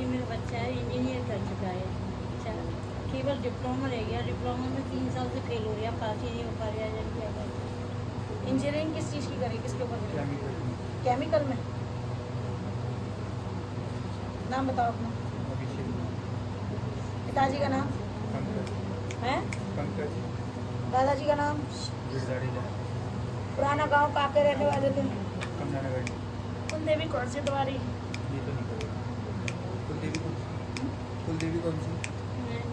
ये मेरा बच्चा है, इंजीनियर कर चुका है। अच्छा, केवल डिप्लोमा रह गया। डिप्लोमा में 3 साल से फेल हो गया, पास ही नहीं हो पा रहा है। क्या करें? इंजीनियरिंग किस चीज़ की करी, किसके ऊपर करी? केमिकल में। नाम बताओ अपना। पिताजी का नाम है? दादाजी का नाम? पुराना गांव कहाँ के रहने वाले थे? कुलदेवी कौन सी तुम्हारी? कुलदेवी कौन सी?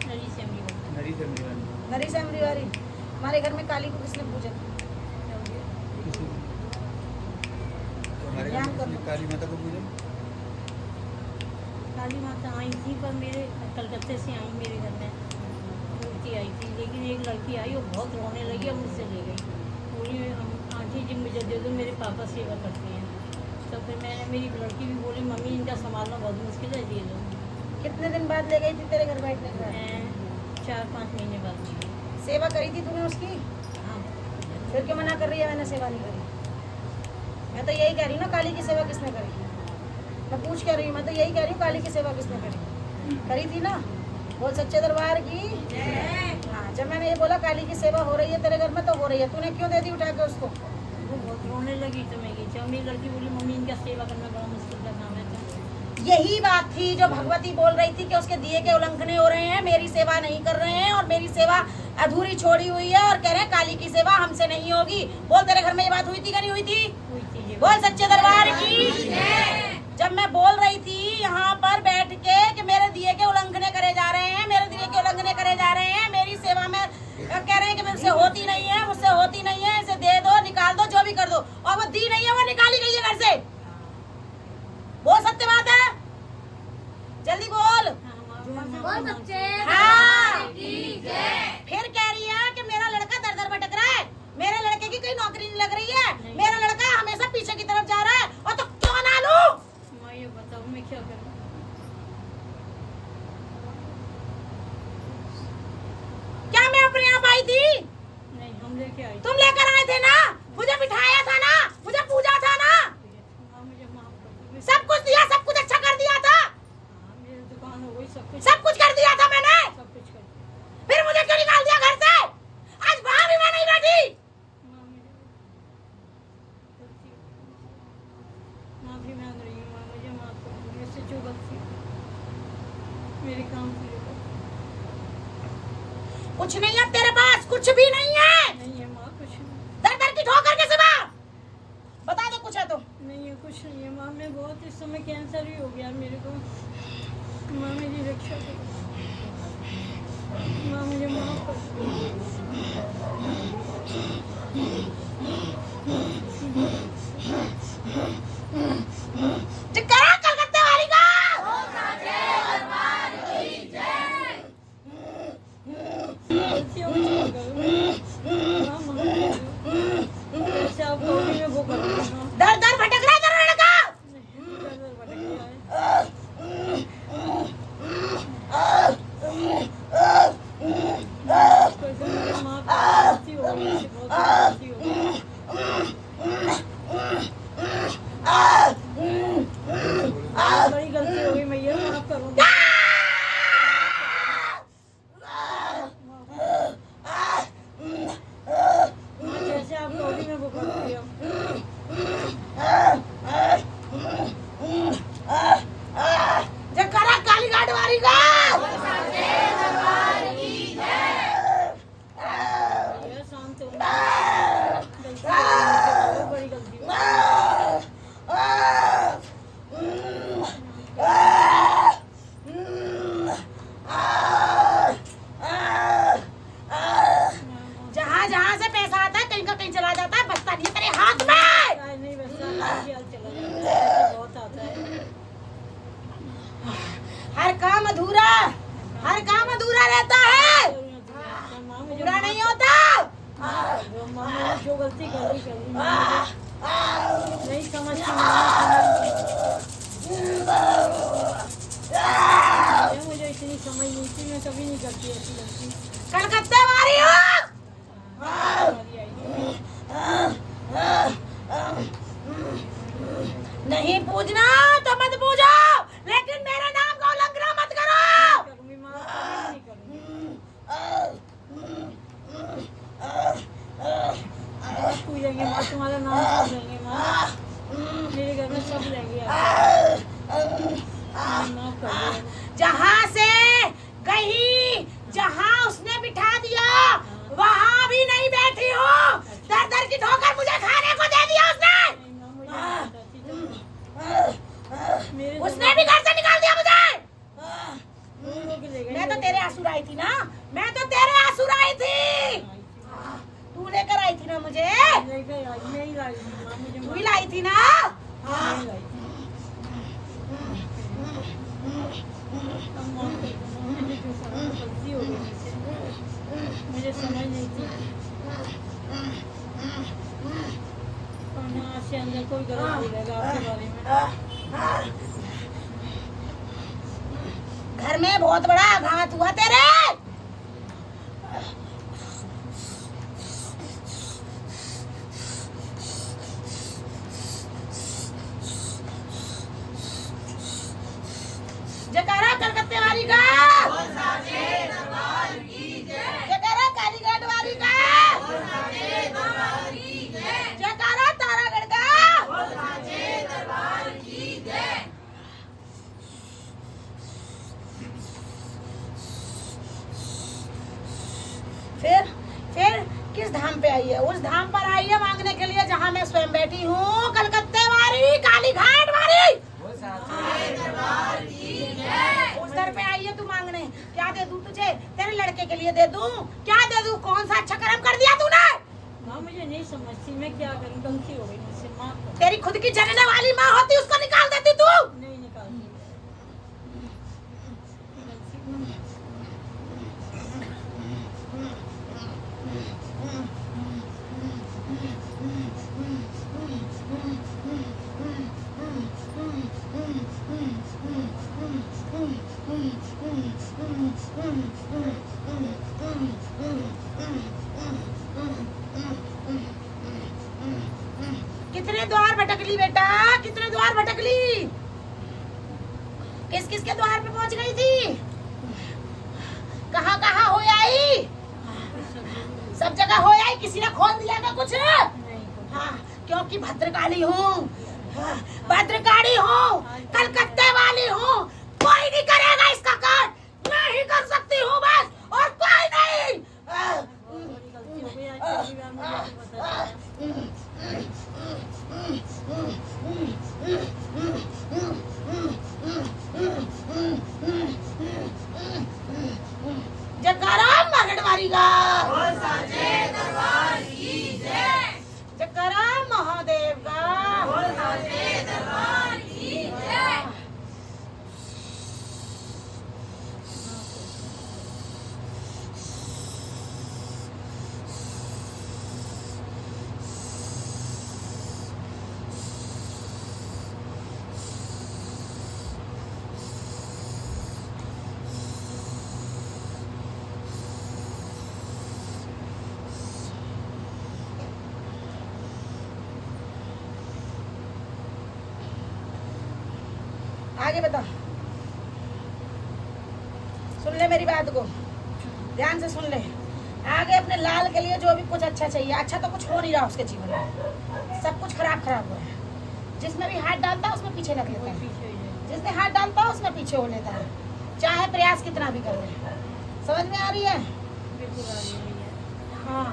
नरी से अमरीवारी। हमारे घर में काली को किसने पूजा? हमारे ध्यान घर करो। में काली माता को पूजा। काली माता आई थी, पर मेरे कलकत्ते से आई मेरे घर में मूर्ति आई थी, लेकिन एक लड़की आई, वो बहुत रोने लगी और मुझसे ले गई। बोली आंटी जी मुझे दे दो, मेरे पापा सेवा करते हैं। तो फिर मैंने, मेरी लड़की भी बोली मम्मी इनका संभालना बहुत मुश्किल है, दे दो। कितने दिन बाद ले गई थी तेरे घर बैठने का? मैं 4-5 महीने बाद ली। सेवा करी थी तूने उसकी? हाँ, फिर क्यों मना कर रही है मैंने सेवा नहीं करी? मैं तो यही कह रही हूँ ना, काली की सेवा किसने करी? मैं पूछ कह रही हूँ, मैं तो यही कह रही हूँ, काली की सेवा किसने करी? करी थी ना? बोल सच्चे दरबार की। हाँ, जब मैंने ये बोला काली की सेवा हो रही है तेरे घर में, तो हो रही है। तूने क्यों दे दी उठा के उसको? वो बहुत रोने लगी तो मैं गई। जब मेरी लड़की बोली मम्मी इनका सेवा करना बड़ा मुश्किल का काम है, तो यही बात थी जो भगवती बोल रही थी कि उसके दिए के उल्लंघने हो रहे हैं, मेरी सेवा नहीं कर रहे हैं और मेरी सेवा अधूरी छोड़ी हुई है, और कह रहे हैं काली की सेवा हमसे नहीं होगी। बोल तेरे घर में ये बात हुई थी कि नहीं हुई थी? कोई चीज़ बोल सच्चे दरबार की। जब मैं बोल रही थी यहाँ पर बैठ के कि मेरे दिए के उल्लंघने करे जा रहे हैं, मेरे दिए के उल्लंघने करे जा रहे हैं, मेरी सेवा में कह रहे हैं कि मुझसे होती नहीं है, मुझसे होती नहीं है, इसे दे दो, निकाल दो, जो भी कर दो, और वो दी नहीं है, वो निकाली गई है घर से। बोल सत्य बात है, जल्दी बोल। बोल सच्चे हाँ। फिर कह रही है कि मेरा लड़का दर दर भटक रहा है, मेरे लड़के की कोई नौकरी नहीं लग रही है, मेरा लड़का हमेशा पीछे की तरफ जा रहा है, और तो क्यों ना लूं? मैं ये बताऊँ मैं क्या करूँ? क्या मैं अपने आप आई थी? नहीं, हम लेके आई। तुम लेकर आए थे ना, मुझे बिठाया था ना, मुझे पूजा था ना, हाँ, मुझे माफ कर दो। सब कुछ दिया, सब कुछ अच्छा कर दिया था, हाँ, मेरी दुकान हो गई, सब कुछ कर दिया था मैंने। सब कुछ कर दिया। फिर मुझे क्यों निकाल दिया घर से? आज वहां भी मैं नहीं बैठी। माँ, मुझे गलती हो गई। माफी मांग रही हूँ माँ, मुझे माफ कर दो। मुझसे जो गलती मेरे काम से लेकर कुछ नहीं है तेरे पास, कुछ भी नहीं है। नहीं है माँ, कुछ नहीं। दर दर की ठोकर के सिवा बता दे कुछ है तो। नहीं है, कुछ नहीं है माँ। मैं बहुत, इस समय कैंसर भी हो गया मेरे को। माँ मेरी रक्षा करो माँ, मुझे माफ कर दो। करा कलकत्ते वाली का। गलती हो गई, माँ माफ कर दो। जैसे आप कहोगे मैं वो करूँगी माँ। दर दर भटक रहा है तेरा लड़का। दर भटक गया है। कैसे मुझे माफ कर दो, गलती हो गई मुझसे, बहुत गलती हो गई। बड़ी गलती हो गई मैया, माफ करो। माँ, जैसे आप कहोगी मैं वो करूँगी अब। जो करा काली घाट वाली का। भैया, शांत हो। गलती हो गई मुझसे, बहुत बड़ी गलती हो गई। जहाँ जहाँ से पैसा आता है कहीं का कहीं चला जाता है, बचता नहीं है तेरे हाथ में। नहीं बचता, नहीं चला जाता, बहुत आता है। हर काम अधूरा, हर काम अधूरा रहता है, माँ, मुझे पूरा माफ नहीं होता। कर दो। माँ, मैंने जो गलती करी नहीं समझती। मुझे इतनी समझ नहीं थी, मैं कभी नहीं करती ऐसी गलती। कलकत्ते वाली हो। हमारी आई थी। नहीं पूजना तो मत पूछो, लेकिन मेरे नाम का उल्लंघन आई थी ना, मैं तो तेरे आंसू आई थी। तू लेकर आई थी ना मुझे, तू ही लाई थी ना। मुझे समझ नहीं थी से अंदर कोई गलत नहीं रहेगा आपके बारे में। घर में बहुत बड़ा आघात हुआ तेरे। जयकारा कलकत्ते वाली का, जयकारा कालीघाट वाली का, जयकारा तारागढ़ का। फिर किस धाम पे आई है? उस धाम पर आई है मांगने के लिए जहाँ मैं स्वयं बैठी हूँ, कलकत्ते वाली, कालीघाट वाली। उस दर पे आई है तू मांगने। क्या दे दूँ तुझे? तेरे लड़के के लिए दे दूँ? क्या दे दूँ? कौन सा अच्छा कर्म कर दिया तूने? माँ मुझे नहीं समझती, मैं क्या करूँ, गलती हो गई मुझसे, माफ कर। तेरी खुद की जनने वाली माँ होती, उसको निकाल देती तू। नहीं निकालती। कितने द्वार भटकली बेटा, कितने द्वार भटकली? किस किस के द्वार पे पहुंच गई थी? कहाँ कहाँ हो आई? सब जगह हो आई। किसी ने खोल दिया क्या कुछ? हाँ, क्योंकि भद्रकाली हूँ, भद्रकाली हूँ, कलकत्ते वाली हूँ। कोई नहीं करेगा इसका काट, मैं ही कर सकती हूँ बस, और कोई नहीं। जयकारा मगड़वारी का, जयकारा महादेव का। आगे बता, सुन ले मेरी बात को, ध्यान से सुन ले। आगे अपने लाल के लिए जो भी कुछ अच्छा चाहिए, अच्छा तो कुछ हो नहीं रहा उसके जीवन में, सब कुछ खराब हो रहा है। जिसमें भी हाथ डालता है उसमें पीछे लग लेता है, जिसने हाथ डालता है उसमें पीछे हो लेता है, चाहे प्रयास कितना भी कर ले। समझ में आ रही है? हाँ,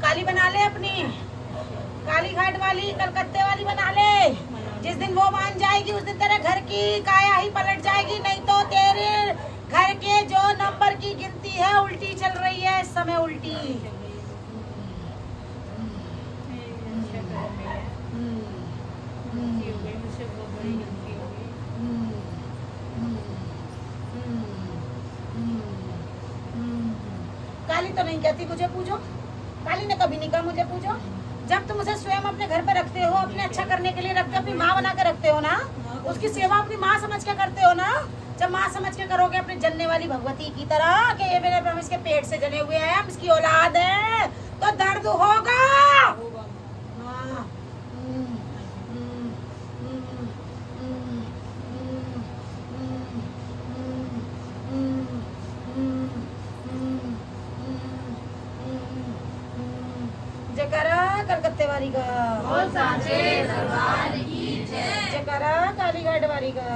काली बना ले अपनी, कालीघाट वाली, कलकत्ते वाली बना ले। जिस दिन वो मान जाएगी उस दिन तेरे घर की काया ही पलट जाएगी। नहीं तो तेरे घर के जो नंबर की गिनती है उल्टी चल रही है इस समय, उल्टी। काली तो नहीं कहती मुझे पूजो, काली ने कभी नहीं कहा मुझे पूजो। जब तुम उसे स्वयं अपने घर पे रखते हो, अपने अच्छा करने के लिए रखते हो, अपनी माँ बना के रखते हो ना, उसकी सेवा अपनी माँ समझ के करते हो ना। जब माँ समझ के करोगे अपने जनने वाली भगवती की तरह कि ये मेरे हम इसके पेट से जने हुए हैं, हम इसकी औलाद है, तो दर्द होगा। हाँ। जयकारा कलकत्ते वाली का, जयकारा कालीघाट वाली का।